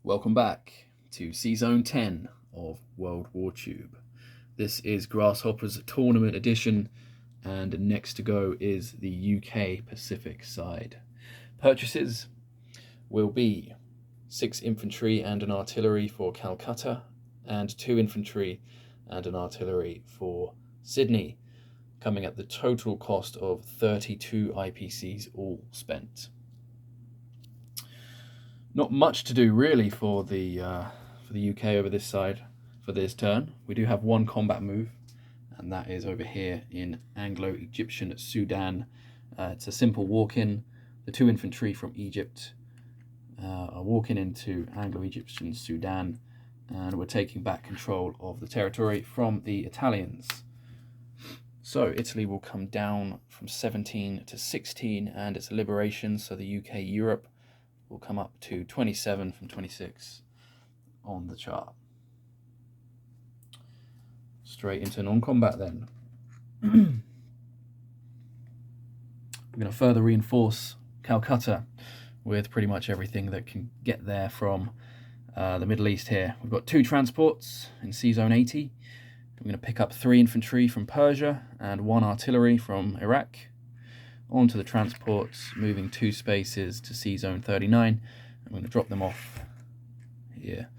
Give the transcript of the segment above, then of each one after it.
Welcome back to sz10 of WWTube. This is Grasshopper's Tournament Edition, and next to go is the UK Pacific side. Purchases will be 6 infantry and an artillery for Calcutta, and 2 infantry and an artillery for Sydney, coming at the total cost of 32 IPCs all spent. Not much to do really for the UK over this side for this turn. We do have one combat move, and that is over here in Anglo-Egyptian Sudan. It's a simple walk-in. The 2 infantry from Egypt are walking into Anglo-Egyptian Sudan, and we're taking back control of the territory from the Italians. So Italy will come down from 17 to 16, and its liberation, so the UK Europe will come up to 27 from 26 on the chart. Straight into non-combat then. We're going to further reinforce Calcutta with pretty much everything that can get there from the Middle East here. We've got 2 transports in sz10. We're going to pick up 3 infantry from Persia and 1 artillery from Iraq. Onto the transports, moving 2 spaces to sz39. I'm going to drop them off here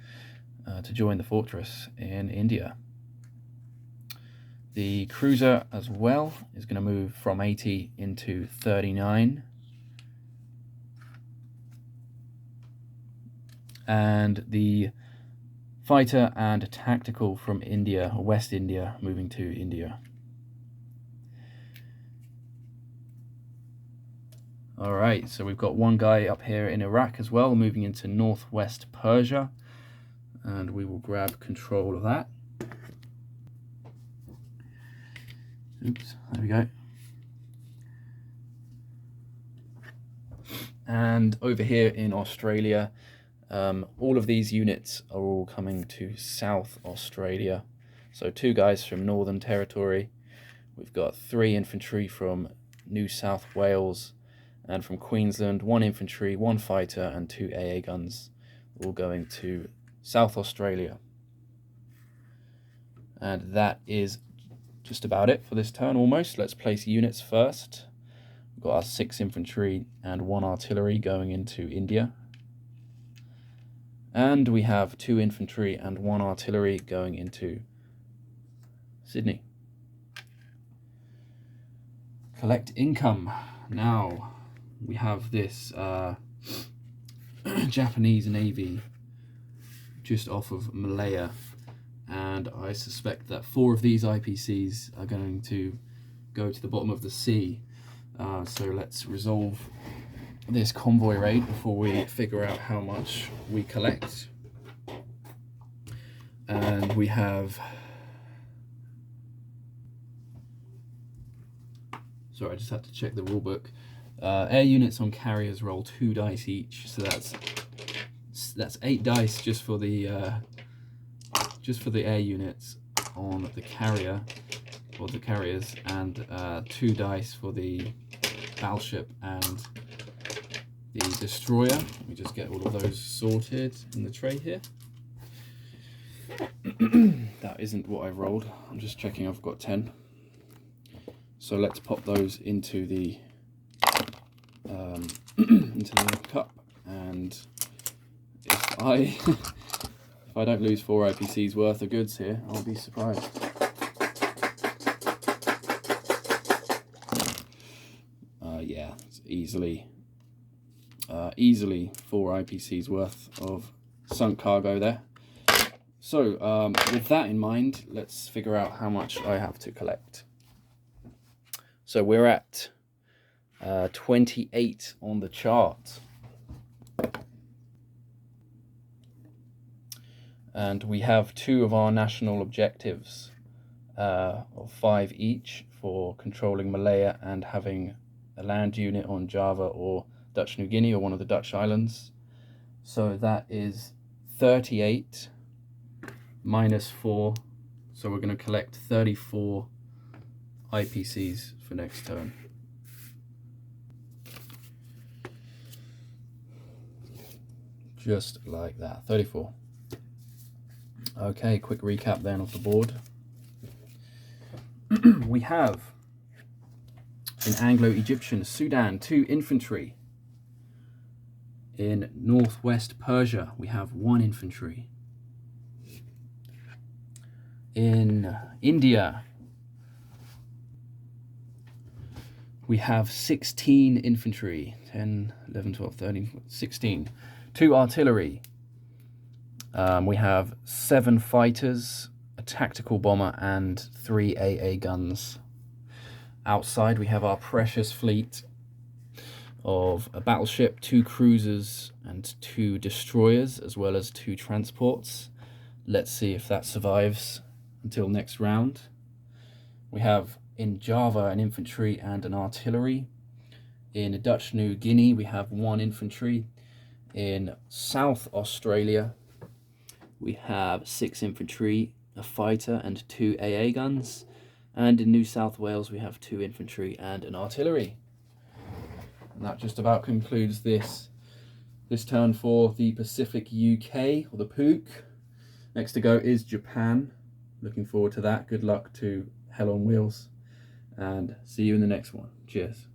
to join the fortress in India. The cruiser as well is going to move from 80 into 39. And the fighter and tactical from India, or West India, moving to India. Alright, so we've got one guy up here in Iraq as well, moving into northwest Persia, and we will grab control of that. Oops, there we go. And over here in Australia, all of these units are all coming to South Australia. So 2 guys from Northern Territory. We've got 3 infantry from New South Wales, and from Queensland, 1 infantry, 1 fighter, and 2 AA guns, all going to South Australia. And that is just about it for this turn, almost. Let's place units first. We've got our 6 infantry and 1 artillery going into India. And we have 2 infantry and 1 artillery going into Sydney. Collect income. Now, we have this Japanese Navy just off of Malaya, and I suspect that 4 of these IPCs are going to go to the bottom of the sea. So let's resolve this convoy raid before we figure out how much we collect. And we have... Sorry, I just had to check the rulebook. Air units on carriers roll 2 dice each, so that's 8 dice just for the air units on the carrier or the carriers, and 2 dice for the battleship and the destroyer. Let me just get all of those sorted in the tray here. That isn't what I've rolled. I'm just checking I've got 10. So let's pop those into the cup, and if I don't lose 4 IPCs worth of goods here, I'll be surprised. Yeah, it's easily 4 IPCs worth of sunk cargo there. So with that in mind, let's figure out how much I have to collect. So we're at 28 on the chart. And we have 2 of our national objectives of 5 each for controlling Malaya and having a land unit on Java or Dutch New Guinea or one of the Dutch islands. So that is 38 minus 4. So we're going to collect 34 IPCs for next turn. Just like that, 34. Okay, quick recap then of the board. We have in Anglo-Egyptian Sudan 2 infantry. In northwest Persia we have 1 infantry. In India we have 16 infantry, 10, 11, 12, 13, 16. 2 artillery. We have 7 fighters, a tactical bomber, and 3 AA guns. Outside we have our precious fleet of a battleship, 2 cruisers, and 2 destroyers, as well as 2 transports. Let's see if that survives until next round. We have in Java an infantry and an artillery. In Dutch New Guinea we have 1 infantry. In South Australia we have 6 infantry, a fighter, and 2 AA guns. And in New South Wales we have 2 infantry and an artillery. And that just about concludes this turn for the Pacific UK, or the POOK. Next to go is Japan. Looking forward to that. Good luck to Hell on Wheels, and see you in the next one. Cheers.